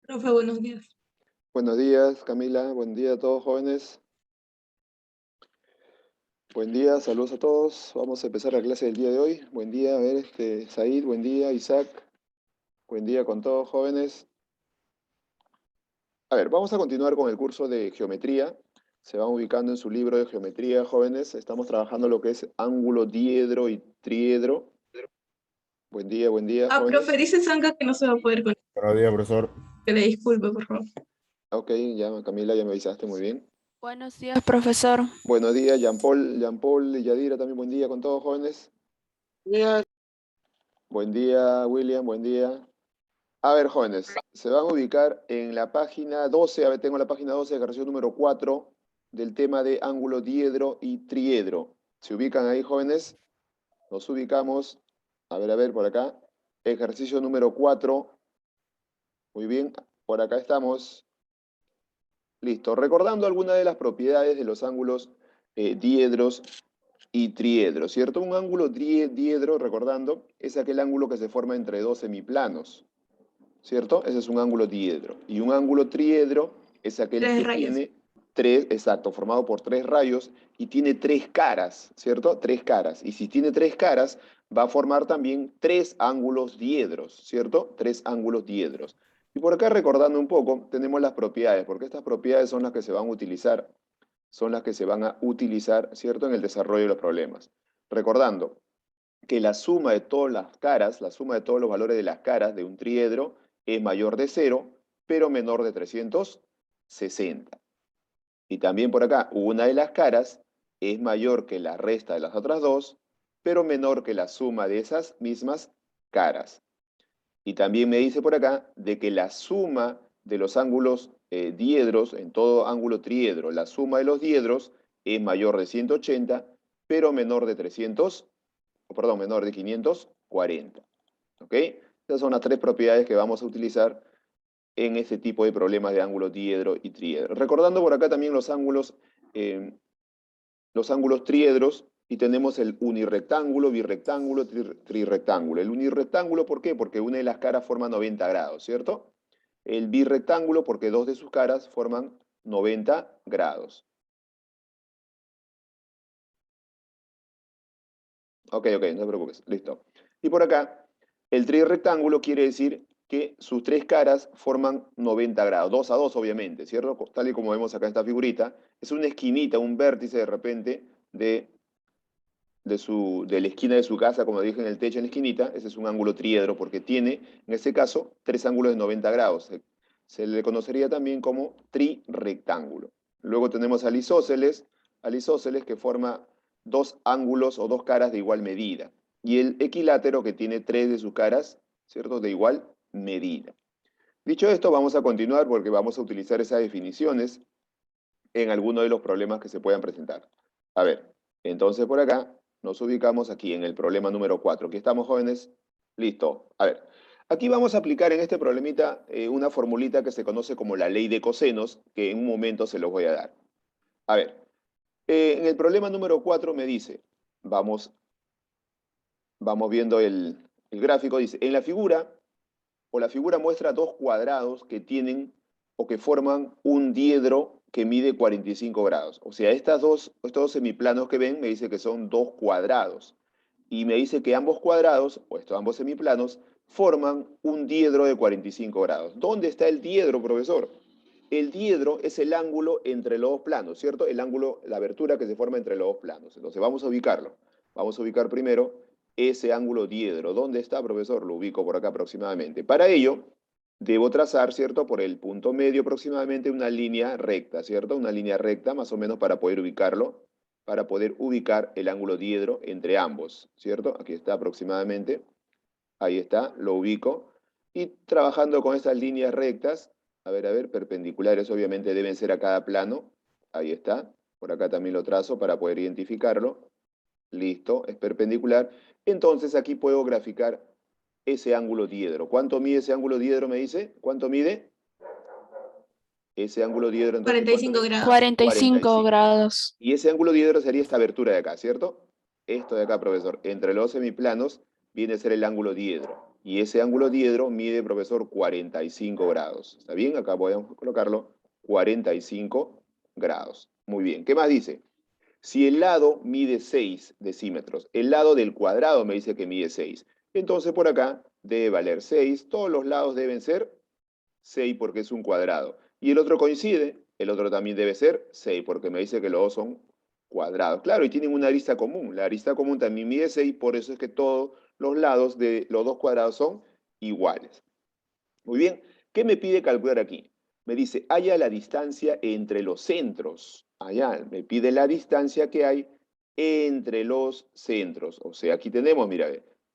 Profe, buenos días. Buenos días, Camila. Buen día a todos, jóvenes. Buen día, saludos a todos. Vamos a empezar la clase del día de hoy. Buen día, a ver, Said, buen día, Isaac. Buen día con todos, jóvenes. A ver, vamos a continuar con el curso de geometría. Se van ubicando en su libro de geometría, jóvenes. Estamos trabajando lo que es ángulo diedro y triedro. Buen día, Profe, jóvenes. dice Sanga que no se va a poder conectar. Buenos días, profesor. Que le disculpe, por favor. Ok, ya, Camila, ya me avisaste, muy bien. Buenos días, profesor. Buenos días, Jean Paul y Yadira, también buen día con todos, jóvenes. Buen día, William, buen día. A ver, jóvenes, se van a ubicar en la página 12, a ver, tengo la página 12, ejercicio número 4, del tema de ángulo diedro y triedro. ¿Se ubican ahí, jóvenes? Nos ubicamos, a ver, por acá. Ejercicio número 4. Muy bien, por acá estamos. Listo. Recordando algunas de las propiedades de los ángulos diedros y triedros, ¿cierto? Un ángulo diedro, recordando, es aquel ángulo que se forma entre dos semiplanos, ¿cierto? Ese es un ángulo diedro. Y un ángulo triedro es aquel Tres que rayos. tiene tres, exacto, formado por tres rayos y tiene tres caras, ¿cierto? Tres caras. Y si tiene tres caras, va a formar también tres ángulos diedros, ¿cierto? Tres ángulos diedros. Y por acá recordando un poco, tenemos las propiedades, porque estas propiedades son las que se van a utilizar, ¿cierto? En el desarrollo de los problemas. Recordando que la suma de todas las caras, la suma de todos los valores de las caras de un triedro es mayor de 0, pero menor de 360. Y también por acá, una de las caras es mayor que la resta de las otras dos, pero menor que la suma de esas mismas caras. Y también me dice por acá de que la suma de los ángulos diedros, en todo ángulo triedro, la suma de los diedros es mayor de 180, pero menor de 540. ¿Ok? Esas son las tres propiedades que vamos a utilizar en este tipo de problemas de ángulo diedro y triedro. Recordando por acá también los ángulos triedros, y tenemos el unirrectángulo, birrectángulo, trirrectángulo. El unirrectángulo, ¿por qué? Porque una de las caras forma 90 grados, ¿cierto? El birrectángulo, porque dos de sus caras forman 90 grados. Ok, no te preocupes, listo. Y por acá, el trirrectángulo quiere decir que sus tres caras forman 90 grados, 2 a 2 obviamente, ¿cierto? Tal y como vemos acá en esta figurita, es una esquinita, un vértice de repente de la esquina de su casa, como dije en el techo en la esquinita. Ese es un ángulo triedro porque tiene, en este caso, tres ángulos de 90 grados. Se le conocería también como trirrectángulo. Luego tenemos al isósceles que forma dos ángulos o dos caras de igual medida. Y el equilátero que tiene tres de sus caras, ¿cierto? De igual medida. Dicho esto, vamos a continuar porque vamos a utilizar esas definiciones en alguno de los problemas que se puedan presentar. A ver, entonces por acá nos ubicamos aquí en el problema número 4. ¿Aquí estamos, jóvenes? Listo. A ver, aquí vamos a aplicar en este problemita una formulita que se conoce como la ley de cosenos, que en un momento se los voy a dar. A ver, en el problema número 4 me dice, vamos viendo el gráfico, dice, en la figura muestra dos cuadrados que tienen o que forman un diedro que mide 45 grados. O sea, estos dos semiplanos que ven me dice que son dos cuadrados. Y me dice que ambos cuadrados, o estos ambos semiplanos, forman un diedro de 45 grados. ¿Dónde está el diedro, profesor? El diedro es el ángulo entre los dos planos, ¿cierto? El ángulo, la abertura que se forma entre los dos planos. Entonces vamos a ubicarlo. Vamos a ubicar primero ese ángulo diedro. ¿Dónde está, profesor? Lo ubico por acá aproximadamente. Para ello, debo trazar, ¿cierto? Por el punto medio aproximadamente una línea recta, ¿cierto? Una línea recta más o menos para poder ubicarlo, para poder ubicar el ángulo diedro entre ambos, ¿cierto? Aquí está aproximadamente. Ahí está, lo ubico. Y trabajando con estas líneas rectas, a ver, perpendiculares obviamente deben ser a cada plano. Ahí está. Por acá también lo trazo para poder identificarlo. Listo, es perpendicular. Entonces aquí puedo graficar ese ángulo diedro. ¿Cuánto mide ese ángulo diedro, me dice? ¿Cuánto mide? Ese ángulo diedro, entonces, ¿cuánto 45 mide? grados. 45 grados. Y ese ángulo diedro sería esta abertura de acá, ¿cierto? Esto de acá, profesor. Entre los semiplanos viene a ser el ángulo diedro. Y ese ángulo diedro mide, profesor, 45 grados. ¿Está bien? Acá podemos colocarlo, 45 grados. Muy bien. ¿Qué más dice? Si el lado mide 6 decímetros, el lado del cuadrado me dice que mide 6. Entonces por acá debe valer 6. Todos los lados deben ser 6 porque es un cuadrado. Y el otro coincide, el otro también debe ser 6 porque me dice que los dos son cuadrados. Claro, y tienen una arista común. La arista común también mide 6, por eso es que todos los lados de los dos cuadrados son iguales. Muy bien, ¿qué me pide calcular aquí? Me dice, halla la distancia entre los centros. Allá, me pide la distancia que hay entre los centros. O sea, aquí tenemos, mira,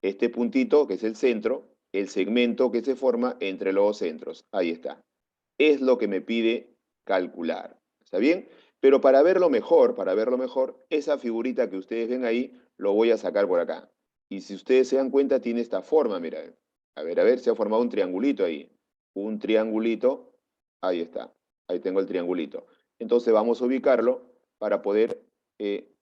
este puntito que es el centro, el segmento que se forma entre los centros. Ahí está. Es lo que me pide calcular. ¿Está bien? Pero para verlo mejor, esa figurita que ustedes ven ahí, lo voy a sacar por acá. Y si ustedes se dan cuenta, tiene esta forma, mira. A ver, se ha formado un triangulito ahí. Un triangulito, ahí está. Ahí tengo el triangulito. Entonces vamos a ubicarlo para poder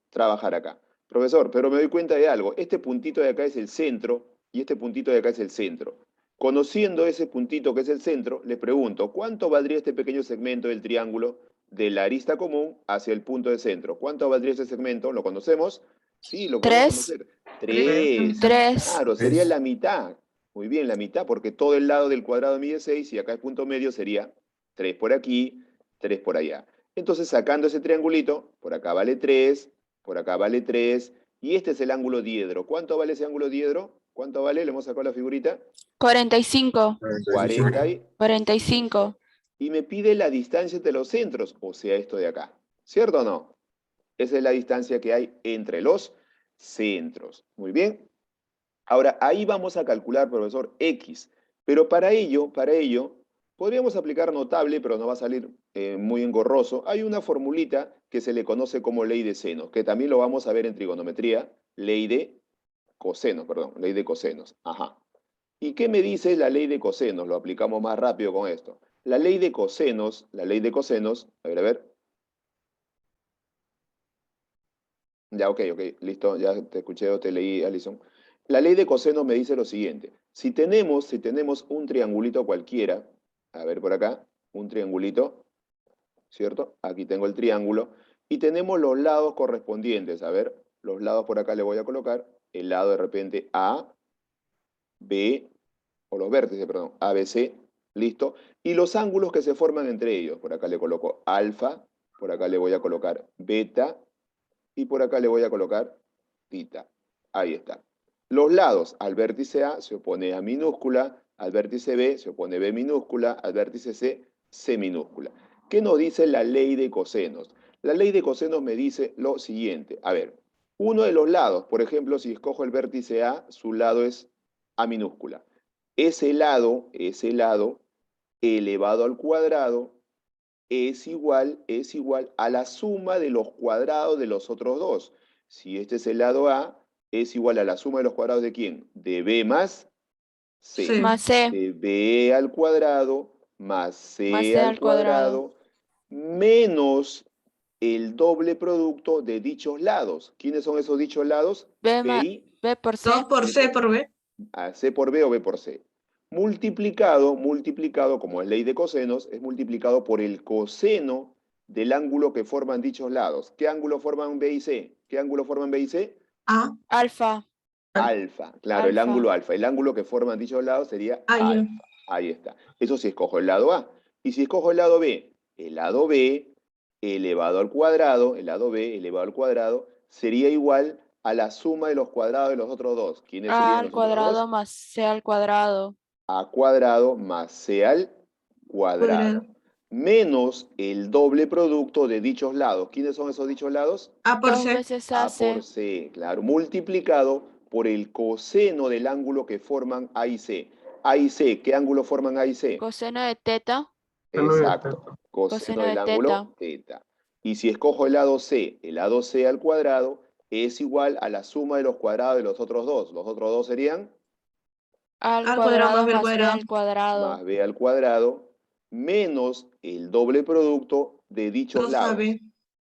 trabajar acá. Profesor, pero me doy cuenta de algo. Este puntito de acá es el centro y este puntito de acá es el centro. Conociendo ese puntito que es el centro, le pregunto, ¿cuánto valdría este pequeño segmento del triángulo de la arista común hacia el punto de centro? ¿Cuánto valdría ese segmento? ¿Lo conocemos? Sí, lo podemos 3. conocer. 3. 3. 3. Claro, sería la mitad. Muy bien, la mitad, porque todo el lado del cuadrado mide 6 y acá el punto medio sería 3 por aquí, 3 por allá. Entonces, sacando ese triangulito, por acá vale 3, por acá vale 3, y este es el ángulo diedro. ¿Cuánto vale ese ángulo diedro? ¿Cuánto vale? Le hemos sacado la figurita. 45. 45. Y me pide la distancia entre los centros, o sea, esto de acá. ¿Cierto o no? Esa es la distancia que hay entre los centros. Muy bien. Ahora, ahí vamos a calcular, profesor, X. Pero para ello, podríamos aplicar notable, pero no va a salir muy engorroso. Hay una formulita que se le conoce como ley de senos, que también lo vamos a ver en trigonometría, ley de cosenos. Ajá. ¿Y qué me dice la ley de cosenos? Lo aplicamos más rápido con esto. La ley de cosenos, a ver. Ya, ok, listo, ya te escuché o te leí, Alison. La ley de cosenos me dice lo siguiente. Si tenemos un triangulito cualquiera, a ver por acá, un triangulito, ¿cierto? Aquí tengo el triángulo, y tenemos los lados correspondientes. A ver, los lados por acá le voy a colocar, el lado de repente A, B, o los vértices, perdón, ABC, listo. Y los ángulos que se forman entre ellos. Por acá le coloco alfa, por acá le voy a colocar beta, y por acá le voy a colocar tita. Ahí está. Los lados, al vértice A se opone A minúscula, al vértice B se opone B minúscula, al vértice C, C minúscula. ¿Qué nos dice la ley de cosenos? La ley de cosenos me dice lo siguiente. A ver, uno de los lados, por ejemplo, si escojo el vértice A, su lado es A minúscula. Ese lado elevado al cuadrado es igual a la suma de los cuadrados de los otros dos. Si este es el lado A, es igual a la suma de los cuadrados de ¿quién? De B más C. Sí. Más C. De B al cuadrado más C Más C al al cuadrado. cuadrado menos el doble producto de dichos lados. ¿Quiénes son esos dichos lados? B, B y B por C. 2 por C por B. a C por B o B por C. Multiplicado, como es ley de cosenos, es multiplicado por el coseno del ángulo que forman dichos lados. ¿Qué ángulo forman B y C? ¿Qué ángulo forman B y C? A. Alfa. Alfa. Claro, el Alfa. ángulo alfa. El ángulo que forman dichos lados sería Ah, ya. alfa. Ahí está. Eso si escojo el lado A. Y si escojo el lado B elevado al cuadrado, sería igual a la suma de los cuadrados de los otros dos. ¿Quiénes A serían al los otros cuadrado dos? más C al cuadrado. A cuadrado más C al cuadrado. Menos el doble producto de dichos lados. ¿Quiénes son esos dichos lados? A por 2 C. veces A AC. por C, claro, multiplicado por el coseno del ángulo que forman A y C. A y C, ¿qué ángulo forman A y C? Coseno de teta. Exacto, coseno Coseno del de ángulo teta. Y si escojo el lado C al cuadrado es igual a la suma de los cuadrados de los otros dos. Los otros dos serían A al Al cuadrado más cuadrado B al más B cuadrado. al cuadrado. más B al cuadrado menos el doble producto de dichos 2 lados. AB.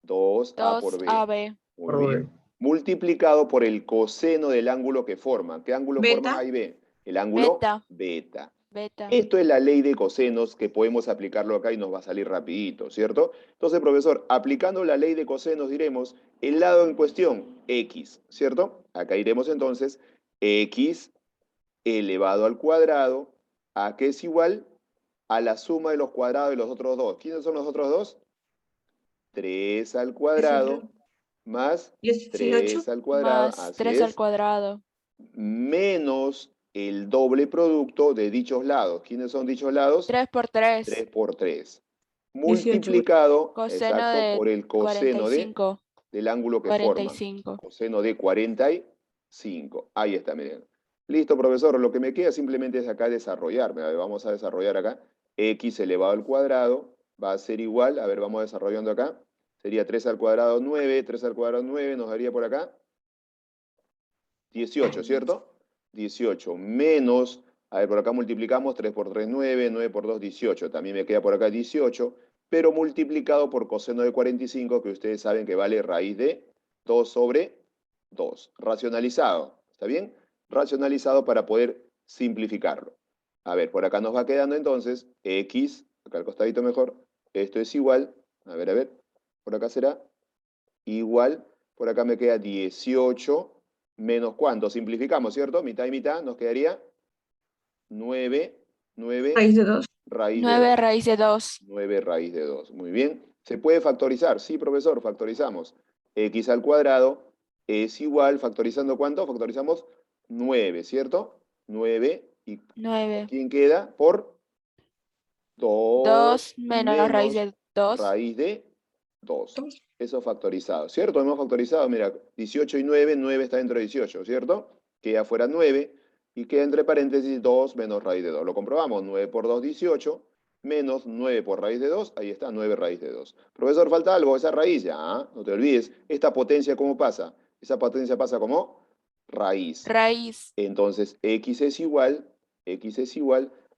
2A por B. 2AB. Muy bien. Multiplicado por el coseno del ángulo que forman. ¿Qué ángulo forman Beta. A y B? El ángulo Beta. beta. Beta. Esto es la ley de cosenos que podemos aplicarlo acá y nos va a salir rapidito, ¿cierto? Entonces, profesor, aplicando la ley de cosenos diremos el lado en cuestión, x, ¿cierto? Acá iremos entonces x elevado al cuadrado, ¿a qué es igual? A la suma de los cuadrados de los otros dos. ¿Quiénes son los otros dos? 3 al cuadrado más 18. 3 al cuadrado, Más así 3 al es, cuadrado. menos el doble producto de dichos lados. ¿Quiénes son dichos lados? 3 por 3. 3 por 3. 18. Multiplicado, Coseno exacto, de por el coseno 45. del ángulo que forman. 45. Coseno de 45. Ahí está, miren. Listo, profesor. Lo que me queda simplemente es acá desarrollarme. A ver, vamos a desarrollar acá. X elevado al cuadrado va a ser igual. A ver, vamos desarrollando acá. Sería 3 al cuadrado 9. 3 al cuadrado 9 nos daría por acá 18, ¿cierto? 18 menos, a ver, por acá multiplicamos 3 por 3, 9, 9 por 2, 18. También me queda por acá 18, pero multiplicado por coseno de 45, que ustedes saben que vale raíz de 2 sobre 2. Racionalizado, ¿está bien? Racionalizado para poder simplificarlo. A ver, por acá nos va quedando entonces x, acá al costadito mejor, esto es igual, a ver, por acá será igual, por acá me queda 18 menos ¿cuánto? Simplificamos, ¿cierto? Mitad y mitad, nos quedaría 9, 9 Raíz de 2. raíz de 9 2. raíz de 2. 9 raíz de 2. Muy bien. ¿Se puede factorizar? Sí, profesor, factorizamos. X al cuadrado es igual, ¿factorizando cuánto? Factorizamos 9, ¿cierto? 9 y ¿por 9. quién queda? Por 2 2 menos raíz menos de 2. raíz de 2. Eso factorizado, ¿cierto? Hemos factorizado, mira, 18 y 9, 9 está dentro de 18, ¿cierto? Queda fuera 9 y queda entre paréntesis 2 menos raíz de 2. Lo comprobamos, 9 por 2, 18, menos 9 por raíz de 2, ahí está, 9 raíz de 2. Profesor, falta algo, esa raíz ya, no te olvides. Esta potencia, ¿cómo pasa? Esa potencia pasa como raíz. Raíz. Entonces, x es igual,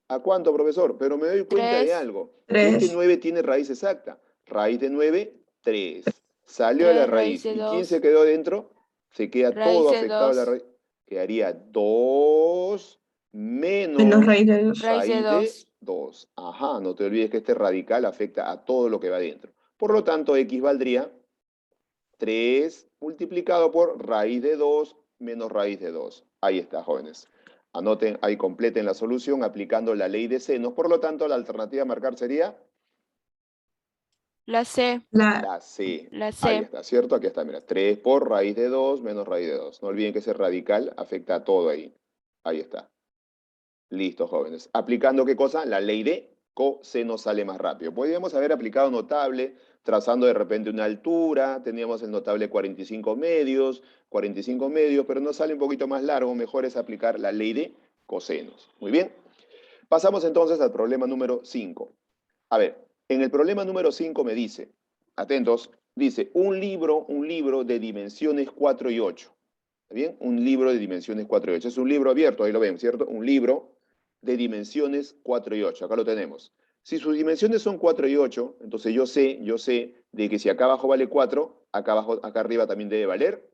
¿a cuánto, profesor? Pero me doy cuenta de 3. algo, que este 9 tiene raíz exacta. Raíz de 9, 3. Salió de la 3 raíz raíz. de ¿Y quién se 2. quedó dentro? Se queda Raíz todo de afectado a la 2. raíz. Quedaría 2 Menos menos raíz de 2. Raíz de raíz de 2. 2. Ajá, no te olvides que este radical afecta a todo lo que va adentro. Por lo tanto, x valdría 3 multiplicado por raíz de 2 menos raíz de 2. Ahí está, jóvenes. Anoten, ahí completen la solución aplicando la ley de senos. Por lo tanto, la alternativa a marcar sería La C. la C. La Ahí C. está, ¿cierto? Aquí está, mira. 3 por raíz de 2 menos raíz de 2. No olviden que ese radical afecta a todo ahí. Ahí está. Listo, jóvenes. ¿Aplicando qué cosa? La ley de coseno sale más rápido. Podríamos haber aplicado notable, trazando de repente una altura, teníamos el notable 45 medios, pero nos sale un poquito más largo, mejor es aplicar la ley de cosenos. Muy bien. Pasamos entonces al problema número 5. A ver, en el problema número 5 me dice, atentos, dice un libro de dimensiones 4 y 8. ¿Está bien? Un libro de dimensiones 4 y 8. Es un libro abierto, ahí lo ven, ¿cierto? Un libro de dimensiones 4 y 8. Acá lo tenemos. Si sus dimensiones son 4 y 8, entonces yo sé de que si acá abajo vale 4, acá arriba también debe valer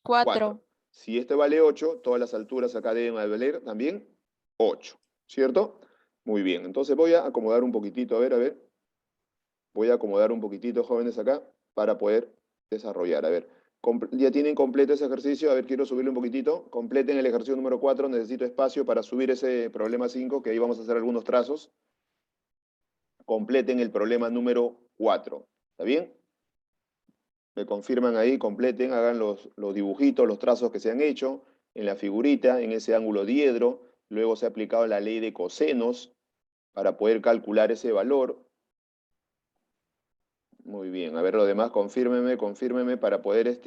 4. 4. Si este vale 8, todas las alturas acá deben valer también 8, ¿cierto? Muy bien, entonces voy a acomodar un poquitito, a ver. Voy a acomodar un poquitito, jóvenes, acá para poder desarrollar. A ver, ya tienen completo ese ejercicio. A ver, quiero subirle un poquitito. Completen el ejercicio número 4. Necesito espacio para subir ese problema 5, que ahí vamos a hacer algunos trazos. Completen el problema número 4. ¿Está bien? Me confirman ahí, completen, hagan los dibujitos, los trazos que se han hecho en la figurita, en ese ángulo diedro. Luego se ha aplicado la ley de cosenos para poder calcular ese valor. Muy bien, a ver lo demás, confírmeme para poder,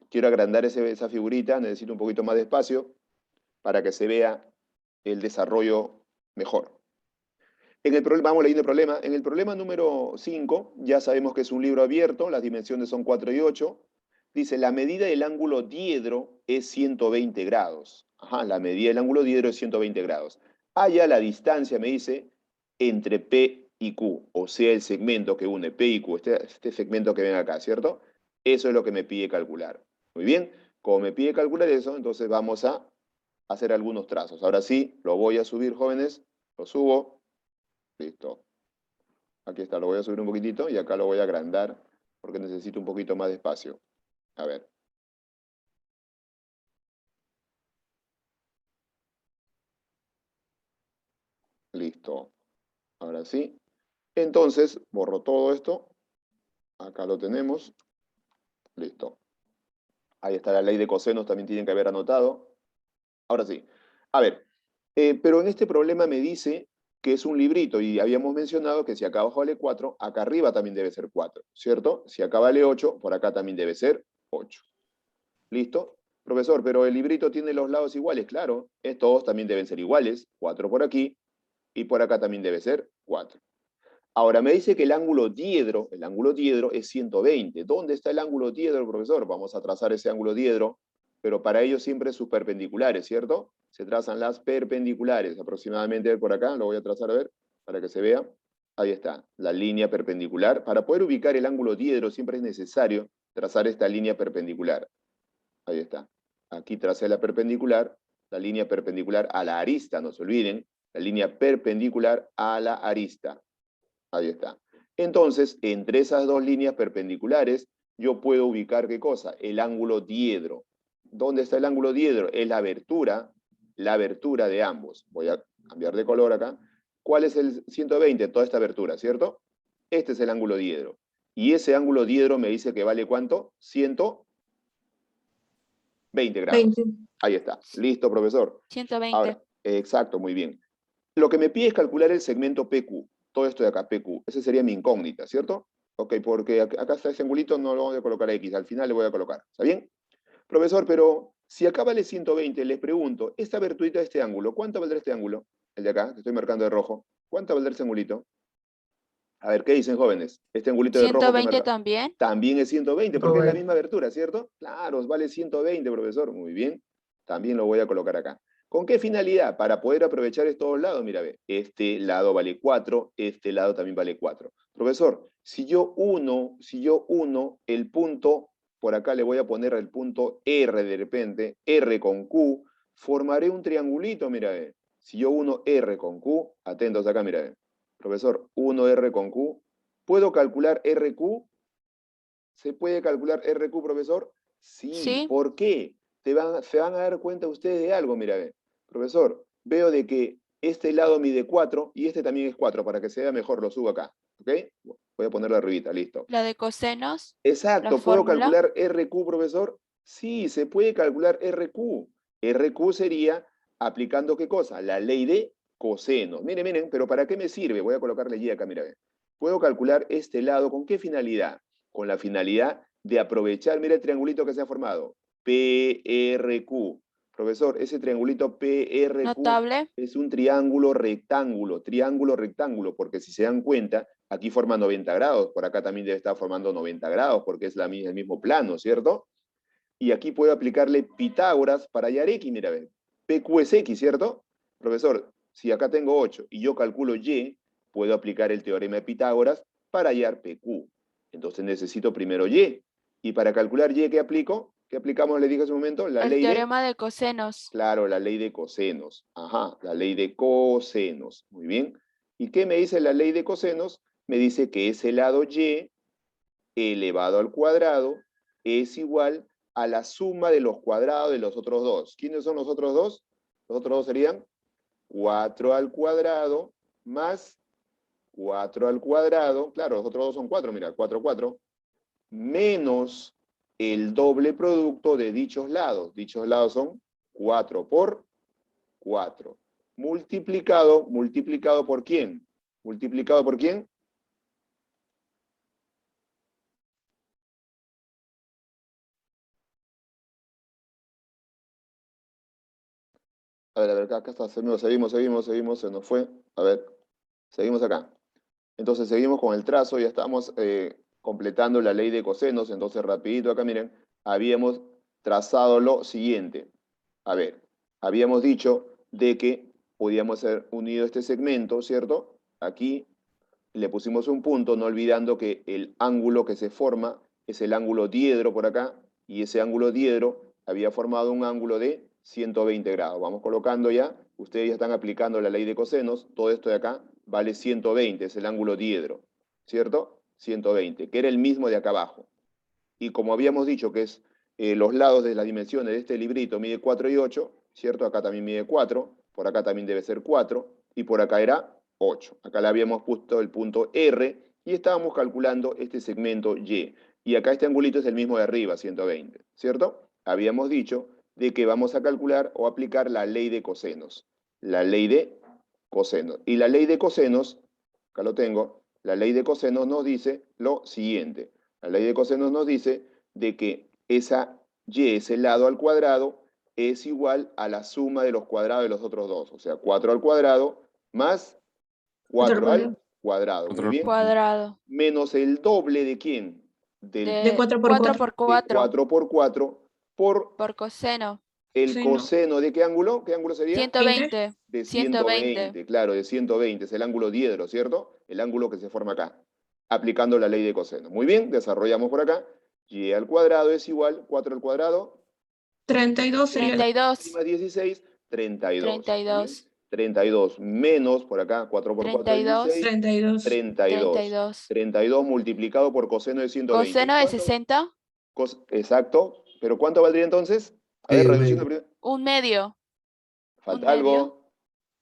quiero agrandar esa figurita, necesito un poquito más de espacio para que se vea el desarrollo mejor. Vamos leyendo el problema. En el problema número 5, ya sabemos que es un libro abierto, las dimensiones son 4 y 8. Dice, la medida del ángulo diedro es 120 grados. Ajá, la medida del ángulo diedro es 120 grados. Haya la distancia, me dice, entre P y Q, o sea, el segmento que une P y Q, este segmento que ven acá, ¿cierto? Eso es lo que me pide calcular. Muy bien, como me pide calcular eso, entonces vamos a hacer algunos trazos. Ahora sí, lo voy a subir, jóvenes. Lo subo. Listo. Aquí está, lo voy a subir un poquitito y acá lo voy a agrandar porque necesito un poquito más de espacio. A ver. Listo. Ahora sí. Entonces, borro todo esto. Acá lo tenemos. Listo. Ahí está la ley de cosenos, también tienen que haber anotado. Ahora sí. A ver, pero en este problema me dice que es un librito y habíamos mencionado que si acá abajo vale 4, acá arriba también debe ser 4, ¿cierto? Si acá vale 8, por acá también debe ser 8. ¿Listo? Profesor, pero el librito tiene los lados iguales, claro. Estos también deben ser iguales. 4 por aquí y por acá también debe ser 4. Ahora me dice que el ángulo diedro es 120. ¿Dónde está el ángulo diedro, profesor? Vamos a trazar ese ángulo diedro, pero para ello siempre sus perpendiculares, ¿cierto? Se trazan las perpendiculares, aproximadamente por acá, lo voy a trazar a ver, para que se vea. Ahí está, la línea perpendicular. Para poder ubicar el ángulo diedro siempre es necesario trazar esta línea perpendicular. Ahí está. Aquí tracé la línea perpendicular a la arista, no se olviden, la línea perpendicular a la arista. Ahí está. Entonces, entre esas dos líneas perpendiculares, yo puedo ubicar, ¿qué cosa? El ángulo diedro. ¿Dónde está el ángulo diedro? Es la abertura de ambos. Voy a cambiar de color acá. ¿Cuál es el 120? Toda esta abertura, ¿cierto? Este es el ángulo diedro. Y ese ángulo diedro me dice que vale ¿cuánto? 120 grados. 20. Ahí está. Listo, profesor. 120. Ahora, exacto, muy bien. Lo que me pide es calcular el segmento PQ. Todo esto de acá, PQ. Esa sería mi incógnita, ¿cierto? Ok, porque acá está ese angulito, no lo voy a colocar X. Al final le voy a colocar. ¿Está bien? Profesor, pero si acá vale 120, les pregunto, esta aberturita de este ángulo, ¿cuánto valdrá este ángulo? El de acá, que estoy marcando de rojo. ¿Cuánto valdrá ese angulito? A ver, ¿qué dicen, jóvenes? Este angulito de rojo que 120 marca. también. También es 120, porque es la 120. misma abertura, ¿cierto? Claro, vale 120, profesor. Muy bien. También lo voy a colocar acá. ¿Con qué finalidad? Para poder aprovechar estos dos lados. Mira, ve, este lado vale 4, este lado también vale 4. Profesor, si yo uno el punto, por acá le voy a poner el punto R de repente, R con Q, formaré un triangulito, mira, ve. Si yo uno R con Q, atentos acá, mira, ve. Profesor, 1R con Q. ¿Puedo calcular RQ? ¿Se puede calcular RQ, profesor? Sí. Sí. ¿Por qué? Se van a dar cuenta ustedes de algo, mira, ve. Profesor, veo de que este lado mide 4 y este también es 4. Para que se vea mejor, lo subo acá. ¿Ok? Voy a ponerlo arribita, listo. La de cosenos. La Exacto, ¿puedo fórmula. calcular RQ, profesor? Sí, se puede calcular RQ. RQ sería aplicando ¿qué cosa? La ley de cosenos. Miren, miren, pero ¿para qué me sirve? Voy a colocarle Y acá, mira. Puedo calcular este lado, ¿con qué finalidad? Con la finalidad de aprovechar, mira el triangulito que se ha formado. PRQ. Profesor, ese triangulito PRQ Notable. es un triángulo rectángulo, porque si se dan cuenta, aquí forma 90 grados, por acá también debe estar formando 90 grados, porque es el mismo plano, ¿cierto? Y aquí puedo aplicarle Pitágoras para hallar X, mira, ve. PQ es X, ¿cierto? Profesor, si acá tengo 8 y yo calculo Y, puedo aplicar el teorema de Pitágoras para hallar PQ. Entonces necesito primero Y. Y para calcular Y, ¿qué aplico? ¿Qué aplicamos, le dije hace un momento? La El ley de... teorema de cosenos. Claro, la ley de cosenos. Ajá, la ley de cosenos. Muy bien. ¿Y qué me dice la ley de cosenos? Me dice que ese lado Y elevado al cuadrado es igual a la suma de los cuadrados de los otros dos. ¿Quiénes son los otros dos? Los otros dos serían 4 al cuadrado más 4 al cuadrado. Claro, los otros dos son 4, mira, 4, 4. Menos el doble producto de dichos lados. Dichos lados son 4 por 4. Multiplicado ¿por quién? ¿Multiplicado por quién? A ver, acá está, seguimos, se nos fue. A ver, seguimos acá. Entonces seguimos con el trazo, ya estamos completando la ley de cosenos, entonces rapidito acá, miren, habíamos trazado lo siguiente. A ver, habíamos dicho de que podíamos haber unido este segmento, ¿cierto? Aquí le pusimos un punto, no olvidando que el ángulo que se forma es el ángulo diedro por acá, y ese ángulo diedro había formado un ángulo de 120 grados. Vamos colocando ya, ustedes ya están aplicando la ley de cosenos, todo esto de acá vale 120, es el ángulo diedro, ¿cierto? 120, que era el mismo de acá abajo. Y como habíamos dicho que es los lados de las dimensiones de este librito mide 4 y 8, ¿cierto? Acá también mide 4, por acá también debe ser 4, y por acá era 8. Acá le habíamos puesto el punto R, y estábamos calculando este segmento Y. Y acá este angulito es el mismo de arriba, 120, ¿cierto? Habíamos dicho de que vamos a calcular o aplicar la ley de cosenos. La ley de cosenos. Y la ley de cosenos, acá lo tengo, la ley de cosenos nos dice lo siguiente. La ley de cosenos nos dice de que esa y, ese lado al cuadrado, es igual a la suma de los cuadrados de los otros dos. O sea, 4 al cuadrado más 4 al cuadrado. Muy bien. Cuadrado. Menos el doble de ¿quién? De 4 por 4 4. por De 4. 4 por 4 Por coseno. el Seno. coseno de ¿qué ángulo? ¿Qué ángulo sería? 120. De 120. 120, claro, de 120. Es el ángulo diedro, ¿cierto? El ángulo que se forma acá, aplicando la ley de coseno. Muy bien, desarrollamos por acá. Y al cuadrado es igual, 4 al cuadrado. 32 sería 32. Más 16, 32. 32. 32 menos, por acá, 4 por 4 es 32. 16, 32. 32. 32. 32 multiplicado por coseno de 120. Coseno de ¿Cuánto? 60. Exacto. ¿Pero cuánto valdría entonces? A ver, reduciendo primero. Un medio. Falta Un medio. algo.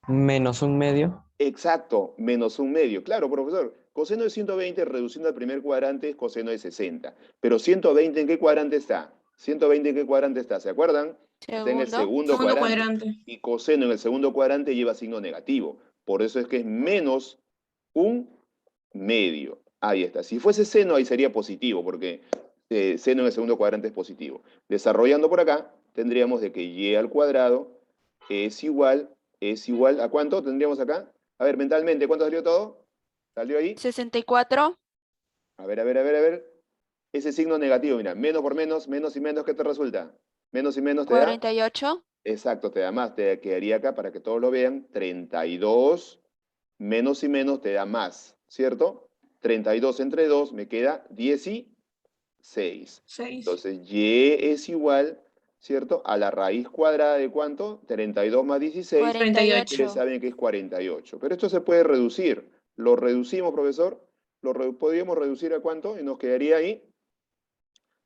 Menos un medio. Exacto, menos un medio. Claro, profesor. Coseno de 120 reduciendo al primer cuadrante es coseno de 60. Pero 120 ¿en qué cuadrante está? 120 ¿en qué cuadrante está? ¿Se acuerdan? Está en el segundo cuadrante. Y coseno en el segundo cuadrante lleva signo negativo. Por eso es que es menos un medio. Ahí está. Si fuese seno, ahí sería positivo, porque seno en el segundo cuadrante es positivo. Desarrollando por acá, tendríamos de que y al cuadrado es igual ¿a cuánto tendríamos acá? A ver, mentalmente, ¿cuánto salió todo? ¿Salió ahí? 64. A ver. Ese signo negativo, mira, menos por menos, menos y menos, ¿qué te resulta? Menos y menos te da. 48. Exacto, te da más, te quedaría acá para que todos lo vean. 32 menos y menos te da más, ¿cierto? 32 entre 2 me queda 16. 6. Entonces, y es igual, ¿cierto? A la raíz cuadrada de ¿cuánto? 32 más 16. 48. Ustedes saben que es 48. Pero esto se puede reducir. Lo reducimos, profesor. Podríamos reducir a ¿cuánto? Y nos quedaría ahí.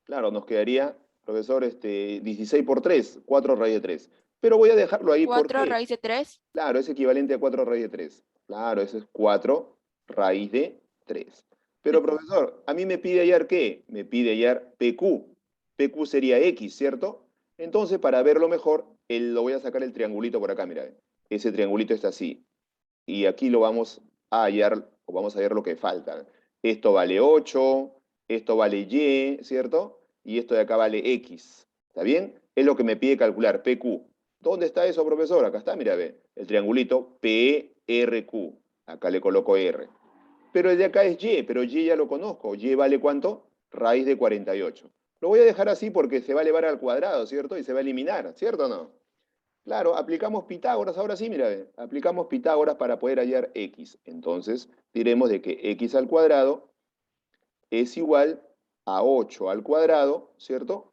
Claro, nos quedaría, profesor, 16 por 3, 4 raíz de 3. Pero voy a dejarlo ahí 4 porque, raíz de 3. claro, es equivalente a 4 raíz de 3. Claro, eso es 4 raíz de 3. Pero, profesor, a mí me pide hallar ¿qué? Me pide hallar PQ. PQ sería X, ¿cierto? Entonces, para verlo mejor, lo voy a sacar el triangulito por acá, mira. Ese triangulito está así. Y aquí lo vamos a hallar, o vamos a hallar lo que falta. Esto vale 8, esto vale Y, ¿cierto? Y esto de acá vale X. ¿Está bien? Es lo que me pide calcular, PQ. ¿Dónde está eso, profesor? Acá está, mira, ve. El triangulito PRQ. Acá le coloco R. Pero el de acá es Y, pero Y ya lo conozco. ¿Y vale cuánto? Raíz de 48. Lo voy a dejar así porque se va a elevar al cuadrado, ¿cierto? Y se va a eliminar, ¿cierto o no? Claro, aplicamos Pitágoras, ahora sí, mira, aplicamos Pitágoras para poder hallar X. Entonces, diremos de que X al cuadrado es igual a 8 al cuadrado, ¿cierto?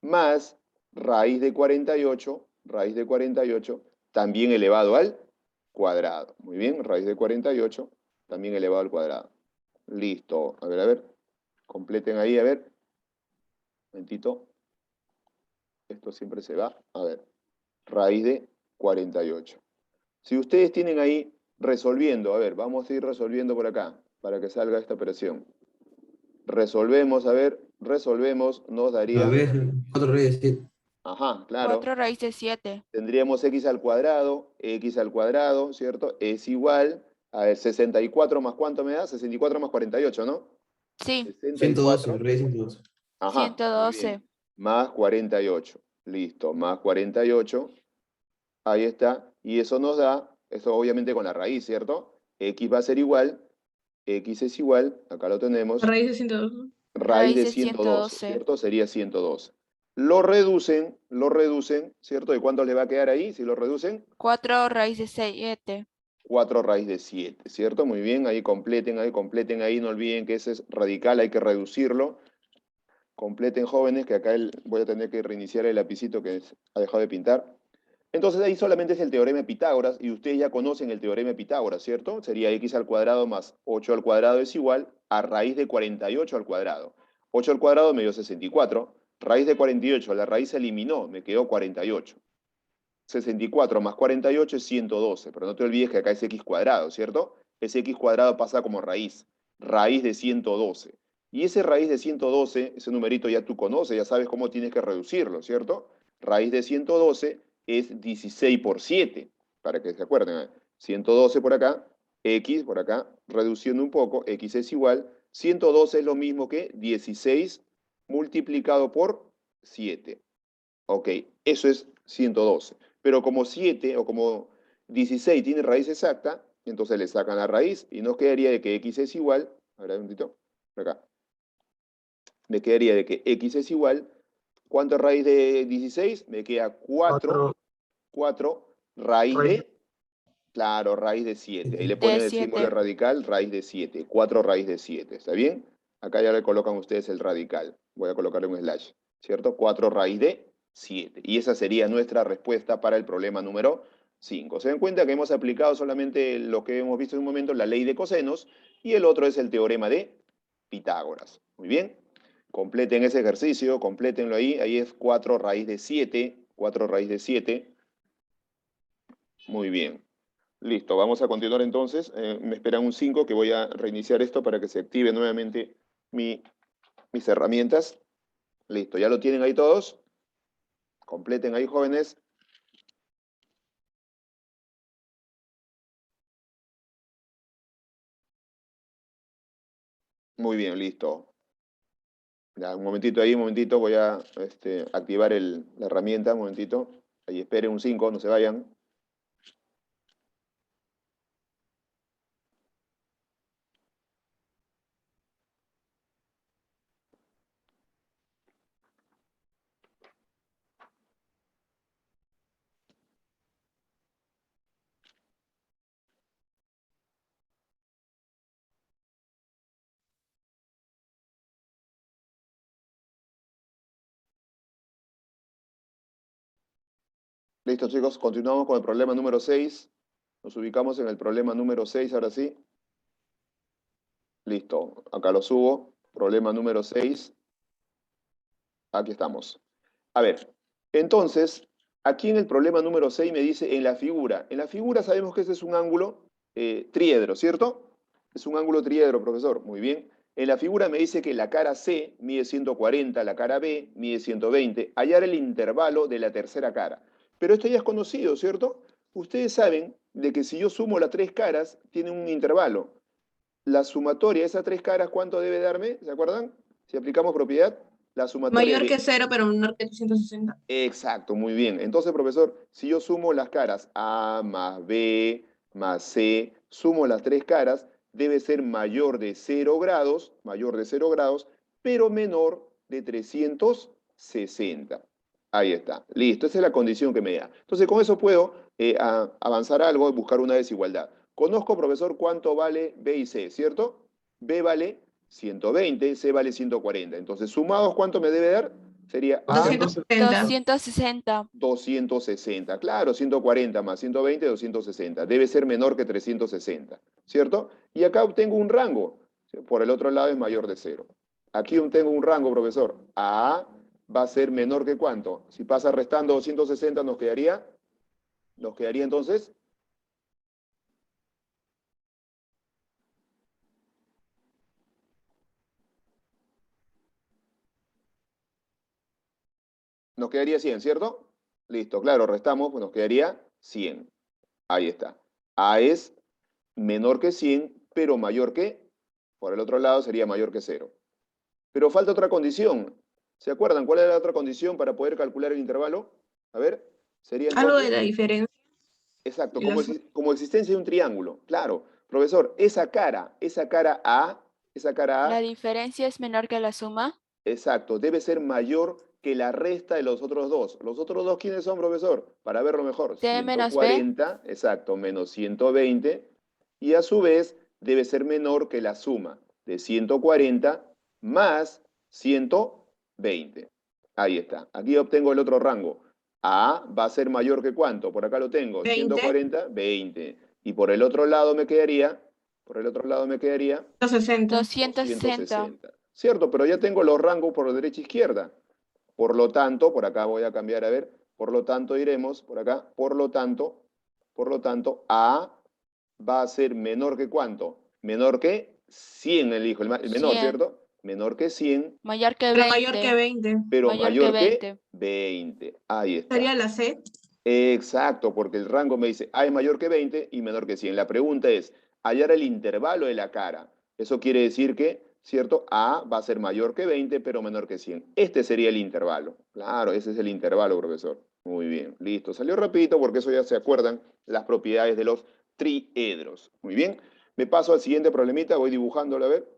Más raíz de 48, también elevado al cuadrado. Muy bien, raíz de 48, también elevado al cuadrado. Listo, a ver, completen ahí, a ver. Un momentito. Esto siempre se va, a ver. Raíz de 48. Si ustedes tienen ahí resolviendo, a ver, vamos a ir resolviendo por acá, para que salga esta operación. Resolvemos, a ver, resolvemos, nos daría... A ver, 4 raíz de 7. Ajá, claro. 4 raíz de 7. Tendríamos x al cuadrado, ¿cierto? Es igual, a ver, 64 más ¿cuánto me da? 64 más 48, ¿no? Sí. 112, raíz de 112. Ajá, muy 112. bien. Más 48. Listo, más 48. Ahí está. Y eso nos da, esto obviamente con la raíz, ¿cierto? X va a ser igual, X es igual, acá lo tenemos, Raíz de 102. raíz de 112, ¿cierto? Sería 112. Lo reducen, ¿cierto? ¿De cuánto le va a quedar ahí si lo reducen? 4 raíz de 7. 4 raíz de 7, ¿cierto? Muy bien, ahí completen ahí, no olviden que ese es radical, hay que reducirlo. Completen, jóvenes, que acá voy a tener que reiniciar el lapicito que ha dejado de pintar. Entonces ahí solamente es el teorema de Pitágoras, y ustedes ya conocen el teorema de Pitágoras, ¿cierto? Sería x al cuadrado más 8 al cuadrado es igual a raíz de 48 al cuadrado. 8 al cuadrado me dio 64. Raíz de 48, la raíz se eliminó, me quedó 48. 64 más 48 es 112, pero no te olvides que acá es x cuadrado, ¿cierto? Ese x cuadrado pasa como raíz de 112. Y ese raíz de 112, ese numerito ya tú conoces, ya sabes cómo tienes que reducirlo, ¿cierto? Raíz de 112 es 16 por 7, para que se acuerden. 112 por acá, x por acá, reduciendo un poco, x es igual, 112 es lo mismo que 16 multiplicado por 7. Ok, eso es 112. Pero como 7 o como 16 tiene raíz exacta, entonces le sacan la raíz y nos quedaría de que x es igual, a ver un momentito, por acá, me quedaría de que x es igual, ¿cuánto es raíz de 16? Me queda 4, 4 raíz de, claro, raíz de 7. Ahí le ponen el símbolo 7. radical, raíz de 7, 4 raíz de 7, ¿está bien? Acá ya le colocan ustedes el radical, voy a colocarle un slash, ¿cierto? 4 raíz de 7. Y esa sería nuestra respuesta para el problema número 5. Se dan cuenta que hemos aplicado solamente lo que hemos visto en un momento, la ley de cosenos, y el otro es el teorema de Pitágoras. Muy bien. Completen ese ejercicio, complétenlo ahí. Ahí es 4 raíz de 7. 4 raíz de 7. Muy bien. Listo, vamos a continuar entonces. Me esperan un 5 que voy a reiniciar esto para que se active nuevamente mis herramientas. Listo, ¿ya lo tienen ahí todos? Completen ahí, jóvenes. Muy bien, listo. Ya, un momentito ahí, un momentito. Voy a activar la herramienta, un momentito. Ahí esperen un 5, no se vayan. Listo, chicos, continuamos con el problema número 6. Nos ubicamos en el problema número 6, ahora sí. Listo, acá lo subo. Problema número 6. Aquí estamos. A ver, entonces, aquí en el problema número 6 me dice en la figura. En la figura sabemos que este es un ángulo triedro, ¿cierto? Es un ángulo triedro, profesor. Muy bien. En la figura me dice que la cara C mide 140, la cara B mide 120. Hallar el intervalo de la tercera cara. Pero esto ya es conocido, ¿cierto? Ustedes saben de que si yo sumo las tres caras, tiene un intervalo. La sumatoria de esas tres caras, ¿cuánto debe darme? ¿Se acuerdan? Si aplicamos propiedad, la sumatoria Mayor que 0, pero menor que 360. Exacto, muy bien. Entonces, profesor, si yo sumo las caras A más B más C, sumo las tres caras, debe ser mayor de 0 grados, pero menor de 360. Ahí está. Listo, esa es la condición que me da. Entonces, con eso puedo avanzar algo y buscar una desigualdad. Conozco, profesor, cuánto vale B y C, ¿cierto? B vale 120, C vale 140. Entonces, sumados, ¿cuánto me debe dar? Sería A 260. 260. 260. Claro, 140 más 120, 260. Debe ser menor que 360, ¿cierto? Y acá obtengo un rango. Por el otro lado es mayor de 0. Aquí obtengo un rango, profesor. A va a ser menor que ¿cuánto? Si pasa restando 260, nos quedaría entonces... Nos quedaría 100, ¿cierto? Listo, claro, restamos, pues nos quedaría 100. Ahí está. A es menor que 100, pero mayor que, por el otro lado sería mayor que 0. Pero falta otra condición. ¿Se acuerdan cuál era la otra condición para poder calcular el intervalo? A ver, sería Algo entonces... de la diferencia. Exacto, Y la como existencia de un triángulo. Claro, profesor, esa cara A, La diferencia es menor que la suma. exacto, debe ser mayor que la resta de los otros dos. ¿Los otros dos quiénes son, profesor? Para verlo mejor. C menos B. 140, exacto, menos 120. Y a su vez debe ser menor que la suma de 140 más 120. 20. Ahí está. Aquí obtengo el otro rango. A va a ser mayor que ¿cuánto? Por acá lo tengo. 20. 140, 20. Y por el otro lado me quedaría, 260. 260. ¿Cierto? Pero ya tengo los rangos por derecha e izquierda. Por lo tanto, por acá voy a cambiar, a ver, por lo tanto diremos, por acá, por lo tanto, A va a ser menor que ¿cuánto? Menor que 100, elijo, el menor, 100. ¿cierto? Menor que 100, Mayor que Pero 20. mayor que 20. pero Mayor mayor que que 20. Ahí está. Sería la C. Exacto, porque el rango me dice A es mayor que 20 y menor que 100. La pregunta es, hallar el intervalo de la cara. Eso quiere decir que, ¿cierto? A va a ser mayor que 20, pero menor que 100. Este sería el intervalo. Claro, ese es el intervalo, profesor. Muy bien, listo. Salió rapidito porque eso ya se acuerdan las propiedades de los triedros. Muy bien. Me paso al siguiente problemita, voy dibujándolo a ver.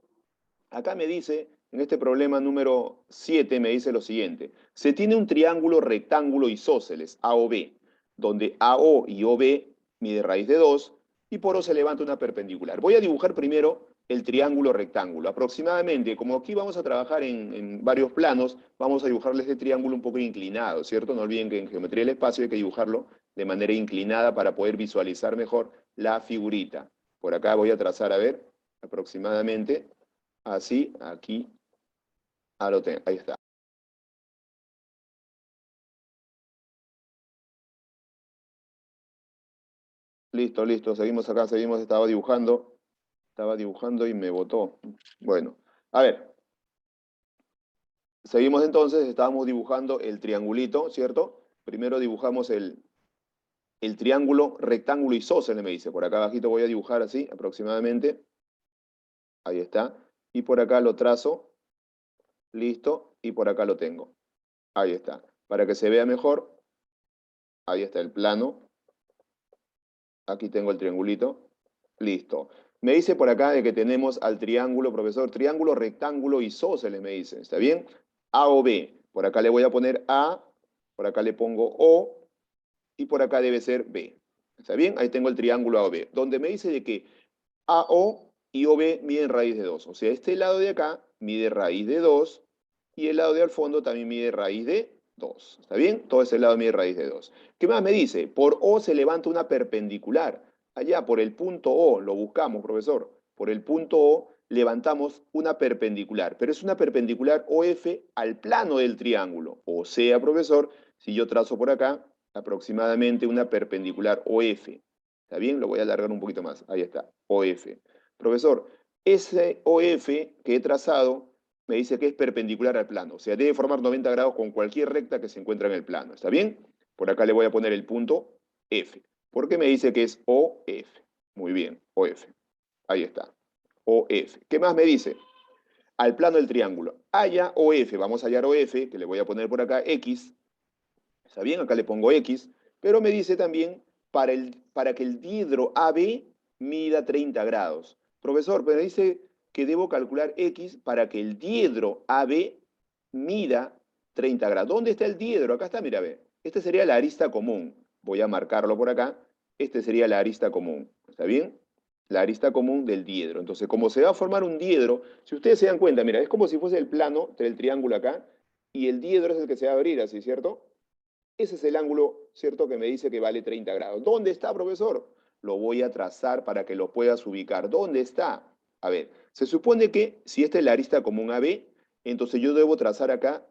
Acá me dice, en este problema número 7, me dice lo siguiente. Se tiene un triángulo rectángulo isósceles, AOB, donde AO y OB mide raíz de 2 y por O se levanta una perpendicular. Voy a dibujar primero el triángulo rectángulo. Aproximadamente, como aquí vamos a trabajar en varios planos, vamos a dibujarle este triángulo un poco inclinado, ¿cierto? No olviden que en geometría del espacio hay que dibujarlo de manera inclinada para poder visualizar mejor la figurita. Por acá voy a trazar, a ver, aproximadamente así, aquí, ahí está. Listo, listo, seguimos acá, estaba dibujando y me botó. Bueno, a ver, seguimos entonces, estábamos dibujando el triangulito, ¿cierto? Primero dibujamos el triángulo rectángulo isósceles, me dice. Por acá abajito voy a dibujar así, aproximadamente. Ahí está. Y por acá lo trazo. Listo. Y por acá lo tengo. Ahí está. Para que se vea mejor, ahí está el plano. Aquí tengo el triangulito. Listo. Me dice por acá de que tenemos al triángulo, profesor, triángulo, rectángulo, isósceles, me dice. ¿Está bien? A o B. Por acá le voy a poner A, por acá le pongo O, y por acá debe ser B. ¿Está bien? Ahí tengo el triángulo A o B, donde me dice de que AO y OB miden raíz de 2. O sea, este lado de acá mide raíz de 2 y el lado de al fondo también mide raíz de 2. ¿Está bien? Todo ese lado mide raíz de 2. ¿Qué más me dice? Por O se levanta una perpendicular. Allá, por el punto O, lo buscamos, profesor. Por el punto O levantamos una perpendicular, pero es una perpendicular OF al plano del triángulo. O sea, profesor, si yo trazo por acá aproximadamente una perpendicular OF. ¿Está bien? Lo voy a alargar un poquito más. Ahí está, OF. Profesor, ese OF que he trazado me dice que es perpendicular al plano. O sea, debe formar 90 grados con cualquier recta que se encuentra en el plano. ¿Está bien? Por acá le voy a poner el punto F. ¿Por qué me dice que es OF? Muy bien, OF. Ahí está, OF. ¿Qué más me dice? Al plano del triángulo. Halla OF, vamos a hallar OF, que le voy a poner por acá X. ¿Está bien? Acá le pongo X. Pero me dice también para que el diedro AB mida 30 grados. Profesor, pero dice que debo calcular X para que el diedro AB mida 30 grados. ¿Dónde está el diedro? Acá está, mira, ve. Este sería la arista común. Voy a marcarlo por acá. Este sería la arista común. ¿Está bien? La arista común del diedro. Entonces, como se va a formar un diedro, si ustedes se dan cuenta, mira, es como si fuese el plano del triángulo acá, y el diedro es el que se va a abrir así, ¿cierto? Ese es el ángulo, ¿cierto?, que me dice que vale 30 grados. ¿Dónde está, profesor? Lo voy a trazar para que lo puedas ubicar. ¿Dónde está? A ver, se supone que si esta es la arista común AB, entonces yo debo trazar acá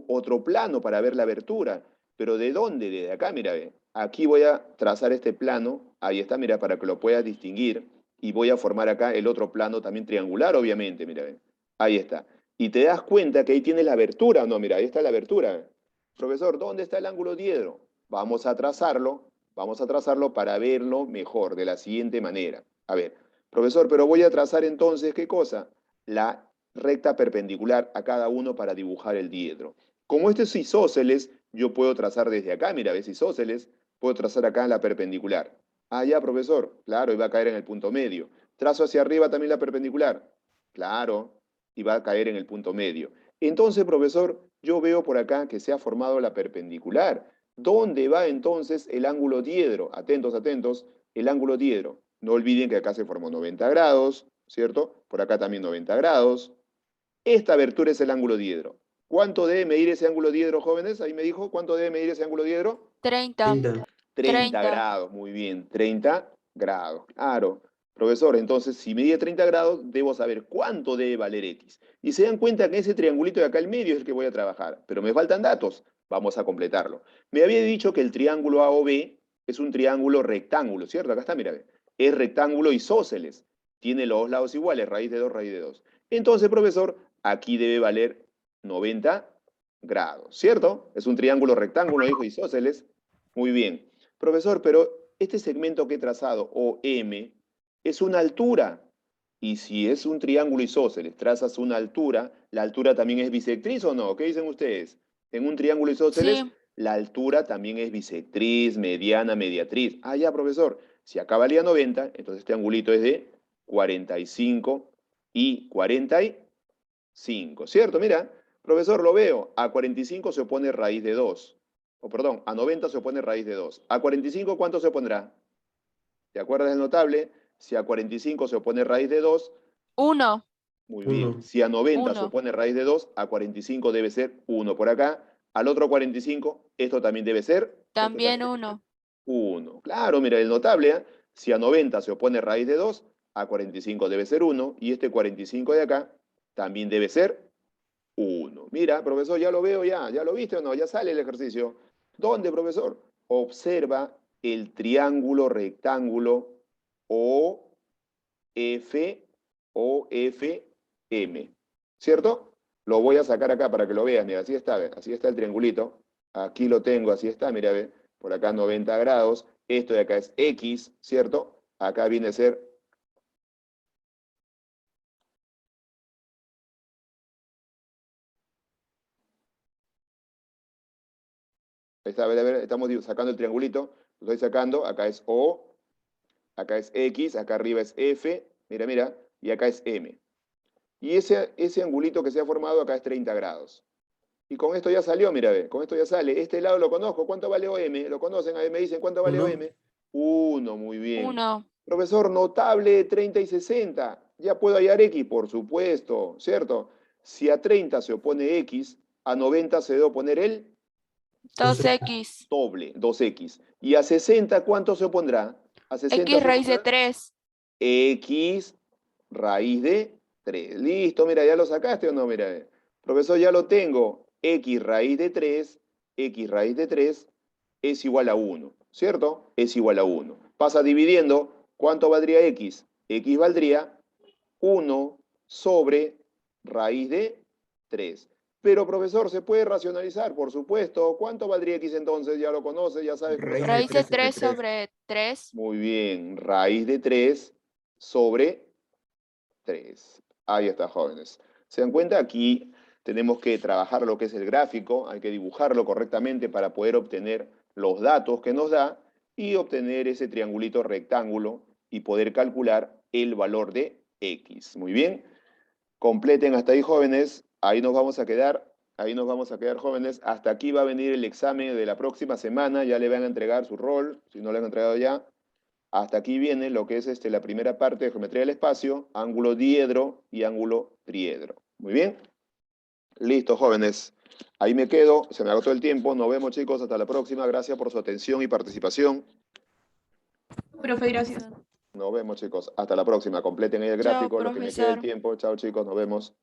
otro plano para ver la abertura. ¿Pero de dónde? Desde acá, mira, ve. Aquí voy a trazar este plano. Ahí está, mira, para que lo puedas distinguir. Y voy a formar acá el otro plano también triangular, obviamente, mira, ve. Ahí está. Y te das cuenta que ahí tienes la abertura, ¿no? Mira, ahí está la abertura. Profesor, ¿dónde está el ángulo diedro? Vamos a trazarlo para verlo mejor, de la siguiente manera. A ver, profesor, pero voy a trazar entonces, ¿qué cosa? La recta perpendicular a cada uno para dibujar el diedro. Como este es isósceles, yo puedo trazar desde acá, mira, ¿ves isósceles? Puedo trazar acá en la perpendicular. Ah, ya, profesor, claro, y va a caer en el punto medio. Trazo hacia arriba también la perpendicular. Claro, y va a caer en el punto medio. Entonces, profesor, yo veo por acá que se ha formado la perpendicular. ¿Dónde va entonces el ángulo diedro? Atentos, atentos, el ángulo diedro. No olviden que acá se formó 90 grados, ¿cierto? Por acá también 90 grados. Esta abertura es el ángulo diedro. ¿Cuánto debe medir ese ángulo diedro, jóvenes? Ahí me dijo, ¿cuánto debe medir ese ángulo diedro? 30. 30. 30 grados, muy bien, 30 grados. Claro, profesor, entonces si medía 30 grados, debo saber cuánto debe valer X. Y se dan cuenta que ese triangulito de acá al medio es el que voy a trabajar, pero me faltan datos, vamos a completarlo. Me había dicho que el triángulo AOB es un triángulo rectángulo, ¿cierto? Acá está, mira, ve. Es rectángulo isósceles, tiene los dos lados iguales, raíz de 2, raíz de 2. Entonces, profesor, aquí debe valer 90 grados, ¿cierto? Es un triángulo rectángulo, dijo isósceles. Muy bien. Profesor, pero este segmento que he trazado, OM, es una altura. Y si es un triángulo isósceles, trazas una altura, ¿la altura también es bisectriz o no? ¿Qué dicen ustedes? En un triángulo isósceles, Sí. la altura también es bisectriz, mediana, mediatriz. Ah, ya, profesor. Si acá valía 90, entonces este angulito es de 45 y 45, ¿cierto? Mira, profesor, lo veo. A 45 se opone raíz de 2. O perdón, a 90 se opone raíz de 2. ¿A 45 cuánto se opondrá? ¿Te acuerdas del notable? Si a 45 se opone raíz de 2, 1. muy bien. 1. Si a 90 se 1. opone raíz de 2, a 45 debe ser 1 por acá. Al otro 45, esto también debe ser. También 1. 1. Claro, mira, el notable, ¿eh? Si a 90 se opone raíz de 2, a 45 debe ser 1. Y este 45 de acá también debe ser 1. Mira, profesor, ya lo veo ya. ¿Ya lo viste o no? Ya sale el ejercicio. ¿Dónde, profesor? Observa el triángulo rectángulo OFM. ¿Cierto? Lo voy a sacar acá para que lo veas. Mira, así está, ¿ve? Así está el triangulito. Aquí lo tengo, así está, mira, ve. Por acá 90 grados. Esto de acá es X, ¿cierto? Acá viene a ser ahí está, a ver, estamos sacando el triangulito. Lo estoy sacando. Acá es O, acá es X, acá arriba es F. Mira, mira. Y acá es M. Y ese angulito que se ha formado acá es 30 grados. Y con esto ya salió, mira, ve. Con esto ya sale. Este lado lo conozco. ¿Cuánto vale OM? ¿Lo conocen? A ver, me dicen, ¿cuánto vale 1. OM? 1, muy bien. 1. Profesor, notable 30 y 60. Ya puedo hallar X, por supuesto, ¿cierto? Si a 30 se opone X, a 90 se debe oponer el 2x. doble, 2X. ¿Y a 60 cuánto se opondrá? A 60 X se raíz de opondrá 3. X raíz de 3. Listo, mira, ¿ya lo sacaste o no? Mira, profesor, ya lo tengo. X raíz de 3, X raíz de 3 es igual a 1, ¿cierto? Es igual a 1. Pasa dividiendo, ¿cuánto valdría X? X valdría 1 sobre raíz de 3. Pero, profesor, ¿se puede racionalizar? Por supuesto. ¿Cuánto valdría X entonces? Ya lo conoces, ya sabes cómo se Raíz de Raíz de 3 3 sobre 3. Muy bien, raíz de 3 sobre 3. Ahí está, jóvenes. ¿Se dan cuenta? Aquí tenemos que trabajar lo que es el gráfico, hay que dibujarlo correctamente para poder obtener los datos que nos da y obtener ese triangulito rectángulo y poder calcular el valor de X. Muy bien. Completen hasta ahí, jóvenes. Ahí nos vamos a quedar. Ahí nos vamos a quedar, jóvenes. Hasta aquí va a venir el examen de la próxima semana. Ya le van a entregar su rol, si no le han entregado ya. Hasta aquí viene lo que es la primera parte de geometría del espacio, ángulo diedro y ángulo triedro. Muy bien. Listo, jóvenes. Ahí me quedo. Se me agotó el tiempo. Nos vemos, chicos. Hasta la próxima. Gracias por su atención y participación. Profe, gracias. Nos vemos, chicos. Hasta la próxima. Completen ahí el Chao, gráfico, lo que me quede el profesor. tiempo. Chao, chicos. Nos vemos.